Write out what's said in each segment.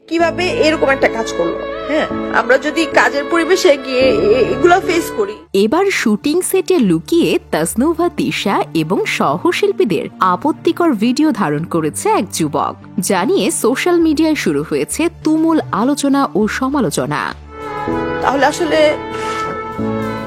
কিভাবে এরকম একটা কাজ করলো। হ্যাঁ, আমরা যদি কাজের পরিবেশে গিয়ে এগুলা ফেস করি। এবার শুটিং সেটে লুকিয়ে তাসনুভা তিশা এবং সহশিল্পীদের আপত্তিকর ভিডিও ধারণ করেছে এক যুবক, জানিয়ে সোশ্যাল মিডিয়ায় শুরু হয়েছে তুমুল আলোচনা ও সমালোচনা। তাহলে আসলে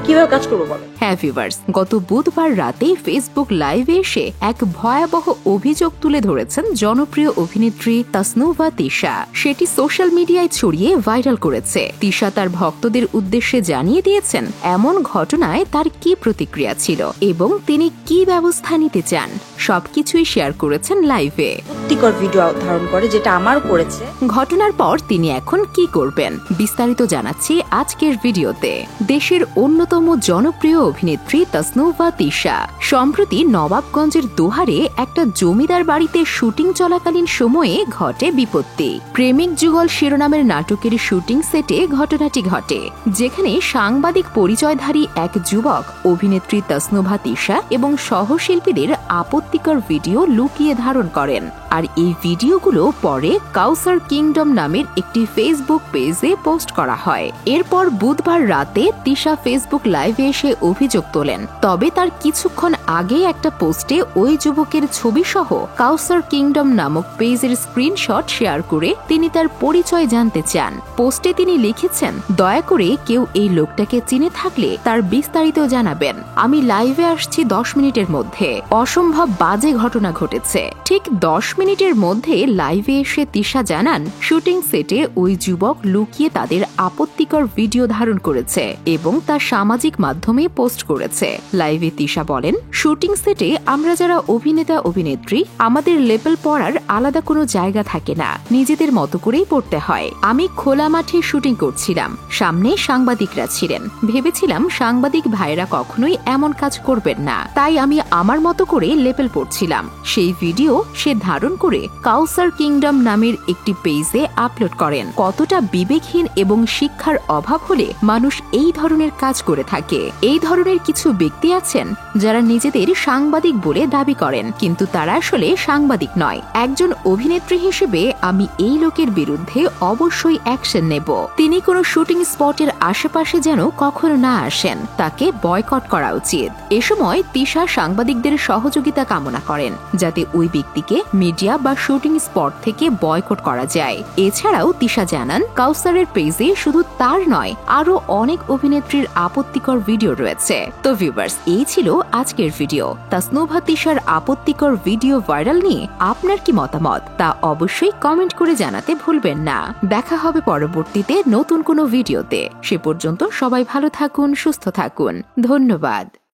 কিভাবে কাজ করবো বলো? হ্যাঁ ভিউয়ার্স, গত বুধবার রাতে ফেসবুক লাইভে এসে এক ভয়াবহ অভিযোগ তুলে ধরেছেন জনপ্রিয় অভিনেত্রী তাসনুভা তিশা। সেটি সোশ্যাল মিডিয়ায় ছড়িয়ে ভাইরাল করেছে। তিশা তার ভক্তদের উদ্দেশ্যে জানিয়ে দিয়েছেন এমন ঘটনায় তার কি প্রতিক্রিয়া ছিল এবং তিনি কি ব্যবস্থা নিতে চান। সবকিছুই শেয়ার করেছেন লাইভে। আপত্তিকর ভিডিও ধারণ করে, যেটা আমার করেছে। ঘটনার পর তিনি এখন কি করবেন বিস্তারিত জানাচ্ছি আজকের ভিডিওতে। দেশের অন্যতম জনপ্রিয় অভিনেত্রী তাসনুভা তিশা সম্প্রতি নবাবগঞ্জের দোহারে একটা জমিদার বাড়িতে শুটিং চলাকালীন সময়ে ঘটে বিপত্তি। প্রেমিক যুগল শিরোনামের নাটকের শুটিং সেটে ঘটনাটি ঘটে, যেখানে সাংবাদিক পরিচয়ধারী এক যুবক অভিনেত্রী তাসনুভা তিশা এবং সহশিল্পীদের আপত্তিকর ভিডিও লুকিয়ে ধারণ করেন। আর এই ভিডিওগুলো পরে কাউসার কিংডম নামের একটি ফেসবুক পেজে পোস্ট করা হয়। এরপর বুধবার রাতে তিশা ফেসবুক লাইভে এসে অভিযোগ তোলেন। তবে তার কিছুক্ষণ আগে একটা পোস্টে ওই যুবকের ছবি সহ কাউসার কিংডম নামক পেজের স্ক্রিনশট শেয়ার করে তিনি তার পরিচয় জানতে চান। পোস্টে তিনি লিখেছেন, দয়া করে কেউ এই লোকটাকে চিনে থাকলে তার বিস্তারিত জানাবেন। আমি লাইভে আসছি 10 মিনিটের মধ্যে। অসম্ভব বাজে ঘটনা ঘটেছে। ঠিক 10 মিনিটের মধ্যে লাইভে এসে তিশা জানান শুটিং সেটে ওই যুবক লুকিয়ে তাদের আপত্তিকর ভিডিও ধারণ করেছে এবং তা সামাজিক মাধ্যমে পোস্ট করেছে। লাইভে তিশা বলেন, শুটিং সেটে আমরা যারা অভিনেতা অভিনেত্রী আমাদের লেভেল পড়ার আলাদা কোনো জায়গা থাকে না, নিজেদের মতো করেই পড়তে হয়। আমি খোলা মাঠে শুটিং করছিলাম, সামনে সাংবাদিকরা ছিলেন। ভেবেছিলাম সাংবাদিক ভাইরা কখনোই এমন কাজ করবেন না, তাই আমি আমার মতো করে লেভেল পড়ছিলাম। সেই ভিডিও সে ধারণ করে কাউসার কিংডম নামের একটি পেজে আপলোড করেন। কতটা বিবেকহীন এবং শিক্ষার অভাব হলে মানুষ এই ধরনের কাজ করে থাকে। এই ধরনের কিছু ব্যক্তি আছেন যারা নিজেদের সাংবাদিক বলে দাবি করেন, কিন্তু তারা আসলে সাংবাদিক নয়। একজন অভিনেত্রী হিসেবে আমি এই লোকের বিরুদ্ধে অবশ্যই অ্যাকশন নেব। তিনি কোনো শুটিং স্পটের আশেপাশে যেন কখনো না আসেন, তাকে বয়কট করা উচিত। এ সময় তিশা সাংবাদিকদের সহযোগিতা কামনা করেন যাতে ওই ব্যক্তিকে মিডিয়া বা শুটিং স্পট থেকে বয়কট করা যায়। এছাড়াও তিশা জানান কাউসারের পেজে শুধু তার নয় আরো অনেক অভিনেত্রীর আপত্তিকর ভিডিও রয়েছে। তো ভিউয়ার্স, এই ছিল আজকের ভিডিও। তাসনুভা তিশার আপত্তিকর ভিডিও ভাইরাল নিয়ে আপনার কি মতামত তা অবশ্যই কমেন্ট করে জানাতে ভুলবেন না। দেখা হবে পরবর্তীতে নতুন কোনো ভিডিওতে। সে পর্যন্ত সবাই ভালো থাকুন, সুস্থ থাকুন। ধন্যবাদ।